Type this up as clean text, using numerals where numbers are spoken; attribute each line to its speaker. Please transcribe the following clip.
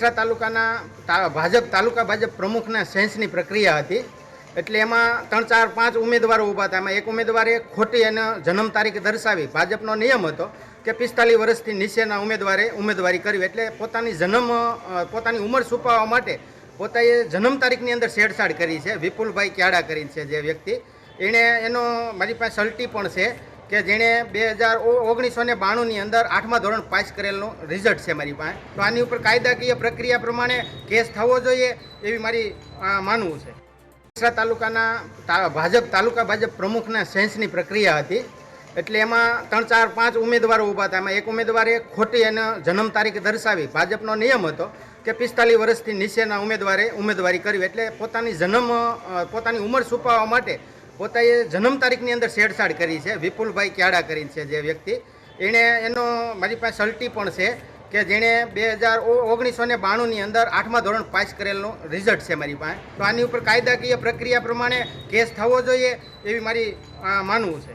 Speaker 1: ભાજપ તાલુકા ભાજપ પ્રમુખના સેન્સની પ્રક્રિયા હતી એટલે એમાં 3, 4, 5 ઉમેદવારો ઊભા હતા. એમાં એક ઉમેદવારે ખોટી અને જન્મ તારીખ દર્શાવી. ભાજપનો નિયમ હતો કે 45 વર્ષથી નીચેના ઉમેદવારે ઉમેદવારી કરવી એટલે પોતાની ઉંમર છુપાવવા માટે પોતાએ જન્મ તારીખની અંદર છેડછાડ કરી છે. વિપુલભાઈ ક્યાડા કરીને છે જે વ્યક્તિ, એનો મારી પાસે સલ્ટી પણ છે કે જેણે 1992ની અંદર 8મા ધોરણ પાસ કરેલનું રિઝલ્ટ છે મારી પાસે. તો આની ઉપર કાયદાકીય પ્રક્રિયા પ્રમાણે કેસ થવો જોઈએ એવી મારી માનવું છે. ભાજપ તાલુકા ભાજપ પ્રમુખના સેન્સની પ્રક્રિયા હતી એટલે એમાં 3, 4, 5 ઉમેદવારો ઊભા હતા. એમાં એક ઉમેદવારે ખોટી અને જન્મ તારીખ દર્શાવી. ભાજપનો નિયમ હતો કે 45 વર્ષથી નીચેના ઉમેદવારે ઉમેદવારી કરવી એટલે પોતાની ઉંમર છુપાવવા માટે પોતાએ જન્મ તારીખની અંદર છેડછાડ કરી છે. વિપુલભાઈ ક્યાડા કરીને છે જે વ્યક્તિ, એનો મારી પાસે સલ્ટી પણ છે કે જેણે 1992ની અંદર 8મા ધોરણ પાસ કરેલનું રિઝલ્ટ છે મારી પાસે. તો આની ઉપર કાયદાકીય પ્રક્રિયા પ્રમાણે કેસ થવો જોઈએ એવી મારી માનવું છે.